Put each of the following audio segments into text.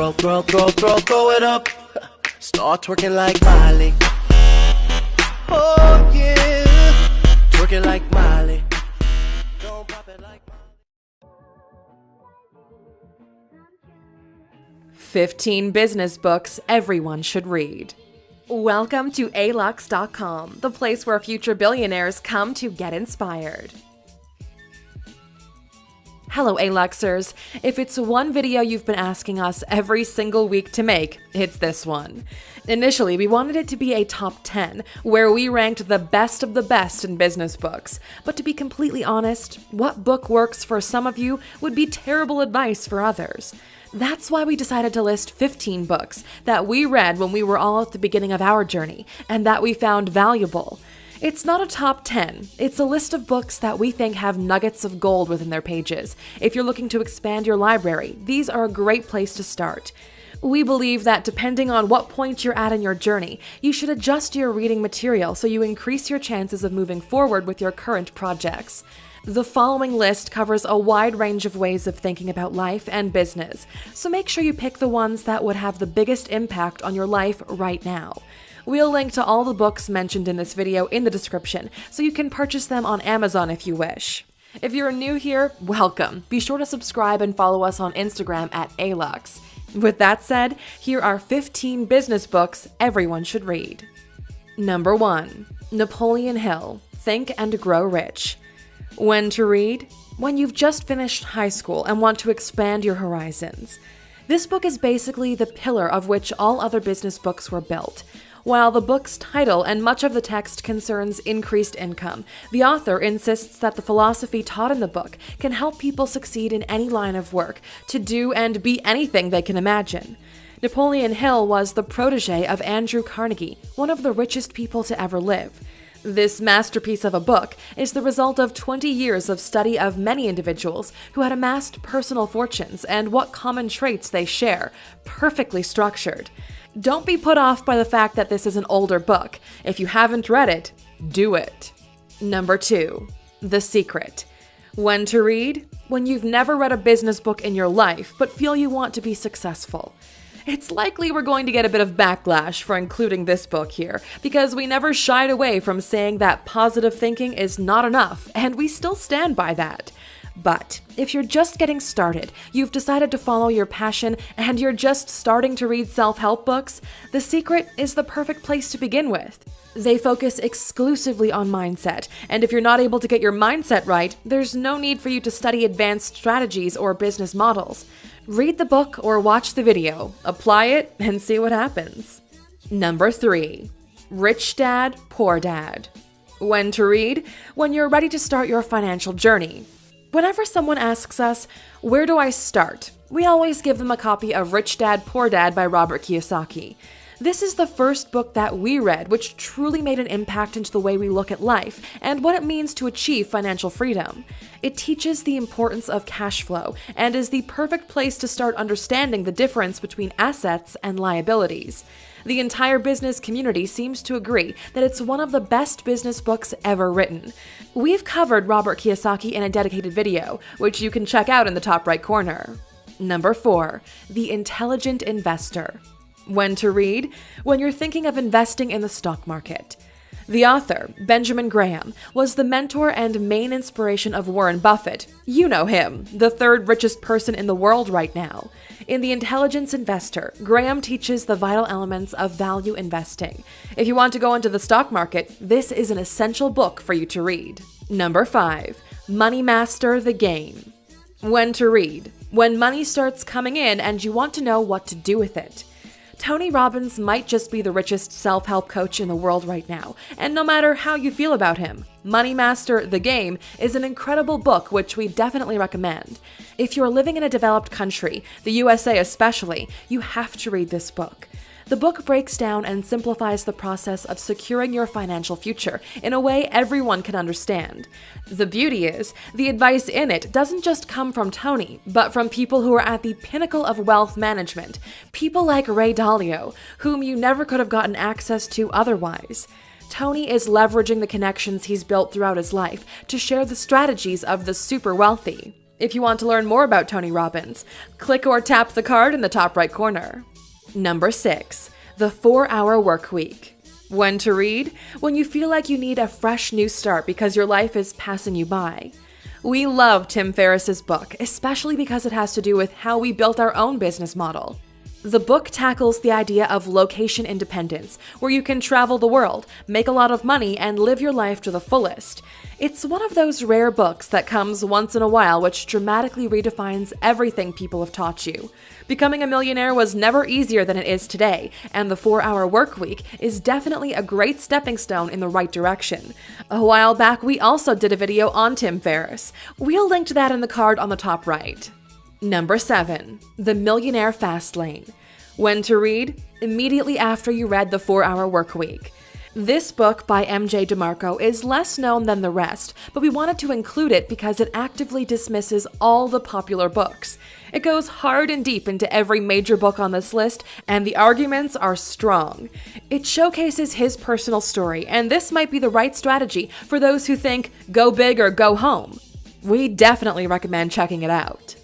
throw it up. Start twerking like Miley. Oh yeah, twerking like Miley. Don't pop it like Miley. 15 business books everyone should read. Welcome to alux.com, the place where future billionaires come to get inspired. Hello Aluxers! If it's one video you've been asking us every single week to make, it's this one. Initially, we wanted it to be a top 10, where we ranked the best of the best in business books. But to be completely honest, what book works for some of you would be terrible advice for others. That's why we decided to list 15 books that we read when we were all at the beginning of our journey, and that we found valuable. It's not a top 10, it's a list of books that we think have nuggets of gold within their pages. If you're looking to expand your library, these are a great place to start. We believe that depending on what point you're at in your journey, you should adjust your reading material so you increase your chances of moving forward with your current projects. The following list covers a wide range of ways of thinking about life and business, so make sure you pick the ones that would have the biggest impact on your life right now. We'll link to all the books mentioned in this video in the description, so you can purchase them on Amazon if you wish. If you're new here, welcome. Be sure to subscribe and follow us on Instagram at Alux. With that said, here are 15 business books everyone should read. Number 1. Napoleon Hill, Think and Grow Rich. When to read? When you've just finished high school and want to expand your horizons. This book is basically the pillar of which all other business books were built. While the book's title and much of the text concerns increased income, the author insists that the philosophy taught in the book can help people succeed in any line of work, to do and be anything they can imagine. Napoleon Hill was the protege of Andrew Carnegie, one of the richest people to ever live. This masterpiece of a book is the result of 20 years of study of many individuals who had amassed personal fortunes and what common traits they share, perfectly structured. Don't be put off by the fact that this is an older book. If you haven't read it, do it. Number 2. The Secret. When to read? When you've never read a business book in your life, but feel you want to be successful. It's likely we're going to get a bit of backlash for including this book here, because we never shied away from saying that positive thinking is not enough, and we still stand by that. But if you're just getting started, you've decided to follow your passion, and you're just starting to read self-help books, The Secret is the perfect place to begin with. They focus exclusively on mindset, and if you're not able to get your mindset right, there's no need for you to study advanced strategies or business models. Read the book or watch the video, apply it, and see what happens. Number 3. Rich Dad, Poor Dad. When to read? When you're ready to start your financial journey. Whenever someone asks us, where do I start? We always give them a copy of Rich Dad, Poor Dad by Robert Kiyosaki. This is the first book that we read which truly made an impact into the way we look at life and what it means to achieve financial freedom. It teaches the importance of cash flow and is the perfect place to start understanding the difference between assets and liabilities. The entire business community seems to agree that it's one of the best business books ever written. We've covered Robert Kiyosaki in a dedicated video, which you can check out in the top right corner. Number 4. The Intelligent Investor. When to read? When you're thinking of investing in the stock market. The author, Benjamin Graham, was the mentor and main inspiration of Warren Buffett. You know him, the third richest person in the world right now. In The Intelligent Investor, Graham teaches the vital elements of value investing. If you want to go into the stock market, this is an essential book for you to read. Number 5. Money Master the Game. When to read? When money starts coming in and you want to know what to do with it. Tony Robbins might just be the richest self-help coach in the world right now, and no matter how you feel about him, Money Master the Game is an incredible book which we definitely recommend. If you're living in a developed country, the USA especially, you have to read this book. The book breaks down and simplifies the process of securing your financial future in a way everyone can understand. The beauty is, the advice in it doesn't just come from Tony, but from people who are at the pinnacle of wealth management, people like Ray Dalio, whom you never could have gotten access to otherwise. Tony is leveraging the connections he's built throughout his life to share the strategies of the super wealthy. if you want to learn more about Tony Robbins. Click or tap the card in the top right corner. Number 6. The 4-Hour Work Week. When to read? When you feel like you need a fresh new start because your life is passing you by. We love Tim Ferriss's book, especially because it has to do with how we built our own business model. The book tackles the idea of location independence, where you can travel the world, make a lot of money, and live your life to the fullest. It's one of those rare books that comes once in a while which dramatically redefines everything people have taught you. Becoming a millionaire was never easier than it is today, and the 4-Hour Work Week is definitely a great stepping stone in the right direction. A while back, we also did a video on Tim Ferriss. We'll link to that in the card on the top right. Number 7. The Millionaire Fast Lane. When to read? Immediately after you read The 4-Hour Work Week. This book by MJ DeMarco is less known than the rest, but we wanted to include it because it actively dismisses all the popular books. It goes hard and deep into every major book on this list, and the arguments are strong. It showcases his personal story, and this might be the right strategy for those who think, go big or go home. We definitely recommend checking it out.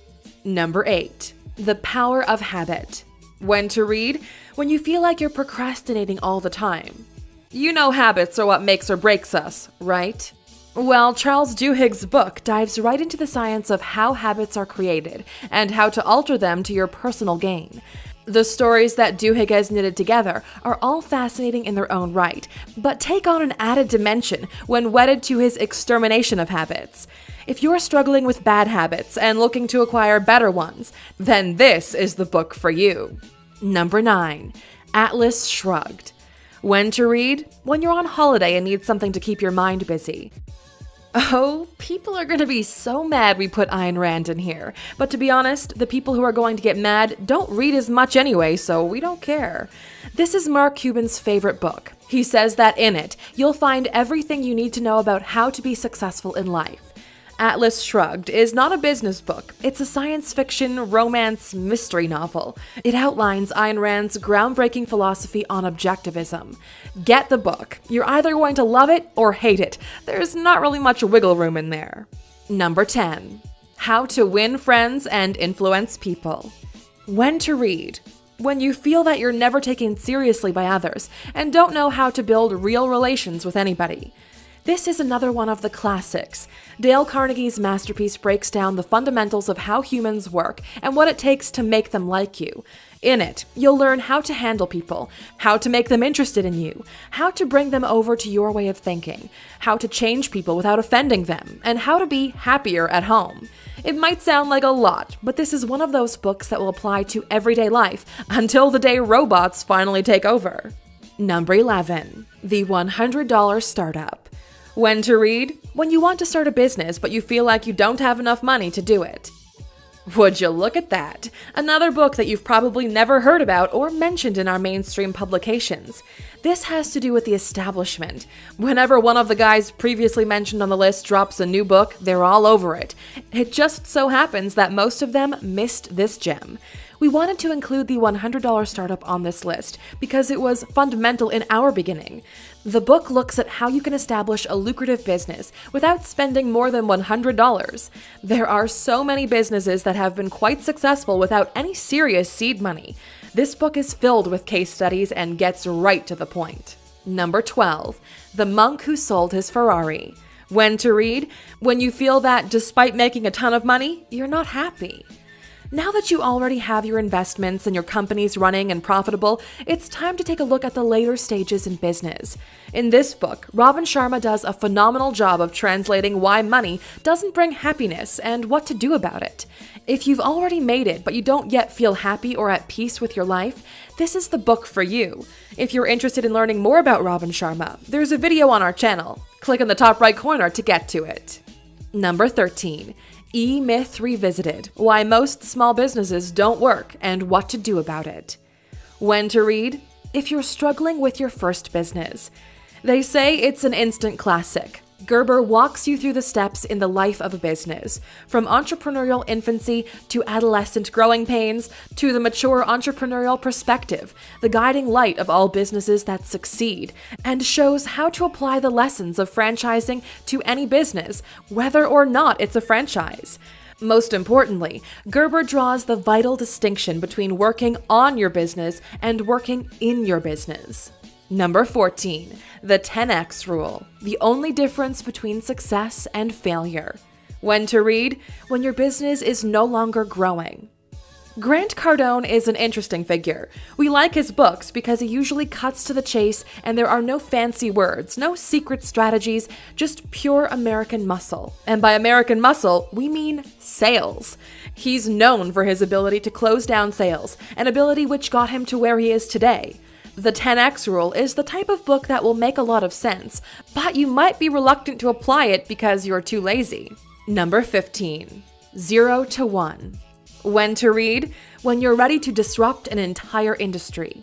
Number 8. The Power of Habit. When to read? When you feel like you're procrastinating all the time. You know habits are what makes or breaks us, right? Well, Charles Duhigg's book dives right into the science of how habits are created and how to alter them to your personal gain. The stories that Duhigg has knitted together are all fascinating in their own right, but take on an added dimension when wedded to his extermination of habits. If you're struggling with bad habits and looking to acquire better ones, then this is the book for you. Number 9. Atlas Shrugged. When to read? When you're on holiday and need something to keep your mind busy. Oh, people are going to be so mad we put Ayn Rand in here. But to be honest, the people who are going to get mad don't read as much anyway, so we don't care. This is Mark Cuban's favorite book. He says that in it, you'll find everything you need to know about how to be successful in life. Atlas Shrugged is not a business book. It's a science fiction, romance, mystery novel. It outlines Ayn Rand's groundbreaking philosophy on objectivism. Get the book. You're either going to love it or hate it. There's not really much wiggle room in there. Number 10. How to Win Friends and Influence People. When to read? When you feel that you're never taken seriously by others and don't know how to build real relations with anybody. This is another one of the classics. Dale Carnegie's masterpiece breaks down the fundamentals of how humans work and what it takes to make them like you. In it, you'll learn how to handle people, how to make them interested in you, how to bring them over to your way of thinking, how to change people without offending them, and how to be happier at home. It might sound like a lot, but this is one of those books that will apply to everyday life until the day robots finally take over. Number 11. The $100 Startup. When to read? When you want to start a business, but you feel like you don't have enough money to do it. Would you look at that? Another book that you've probably never heard about or mentioned in our mainstream publications. This has to do with the establishment. Whenever one of the guys previously mentioned on the list drops a new book, they're all over it. It just so happens that most of them missed this gem. We wanted to include the $100 Startup on this list because it was fundamental in our beginning. The book looks at how you can establish a lucrative business without spending more than $100. There are so many businesses that have been quite successful without any serious seed money. This book is filled with case studies and gets right to the point. Number 12. The Monk Who Sold His Ferrari. When to read? When you feel that despite making a ton of money, you're not happy. Now that you already have your investments and your companies running and profitable, it's time to take a look at the later stages in business. In this book, Robin Sharma does a phenomenal job of translating why money doesn't bring happiness and what to do about it. If you've already made it but you don't yet feel happy or at peace with your life, this is the book for you. If you're interested in learning more about Robin Sharma, there's a video on our channel. Click on the top right corner to get to it. Number 13. E-Myth Revisited: Why Most Small Businesses Don't Work and What to Do About It. When to read? If you're struggling with your first business. They say it's an instant classic. Gerber walks you through the steps in the life of a business, from entrepreneurial infancy to adolescent growing pains to the mature entrepreneurial perspective, the guiding light of all businesses that succeed, and shows how to apply the lessons of franchising to any business, whether or not it's a franchise. Most importantly, Gerber draws the vital distinction between working on your business and working in your business. Number 14, the 10X rule, the only difference between success and failure. When to read? When your business is no longer growing. Grant Cardone is an interesting figure. We like his books because he usually cuts to the chase and there are no fancy words, no secret strategies, just pure American muscle. And by American muscle, we mean sales. He's known for his ability to close down sales, an ability which got him to where he is today. The 10X rule is the type of book that will make a lot of sense, but you might be reluctant to apply it because you're too lazy. Number 15, 0 to 1. When to read? When you're ready to disrupt an entire industry.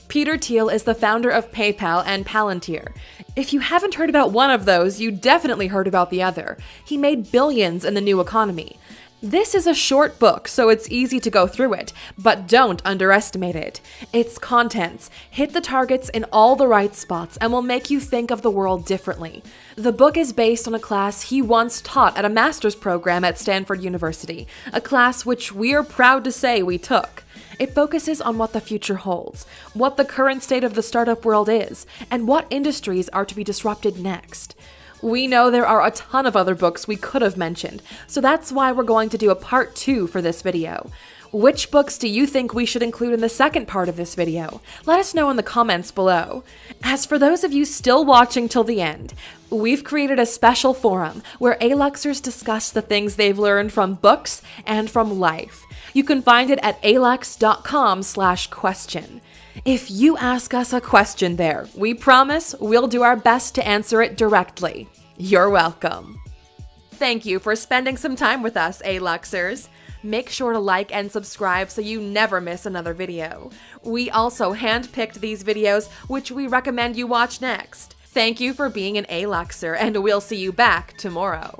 Peter Thiel is the founder of PayPal and Palantir. If you haven't heard about one of those, you definitely heard about the other. He made billions in the new economy. This is a short book, so it's easy to go through it, but don't underestimate it. Its contents hit the targets in all the right spots and will make you think of the world differently. The book is based on a class he once taught at a master's program at Stanford University, a class which we're proud to say we took. It focuses on what the future holds, what the current state of the startup world is, and what industries are to be disrupted next. We know there are a ton of other books we could have mentioned, so that's why we're going to do a part 2 for this video. Which books do you think we should include in the second part of this video? Let us know in the comments below. As for those of you still watching till the end, we've created a special forum where Aluxers discuss the things they've learned from books and from life. You can find it at alux.com/question. If you ask us a question there, we promise we'll do our best to answer it directly. You're welcome. Thank you for spending some time with us, Aluxers. Make sure to like and subscribe so you never miss another video. We also handpicked these videos, which we recommend you watch next. Thank you for being an Aluxer, and we'll see you back tomorrow.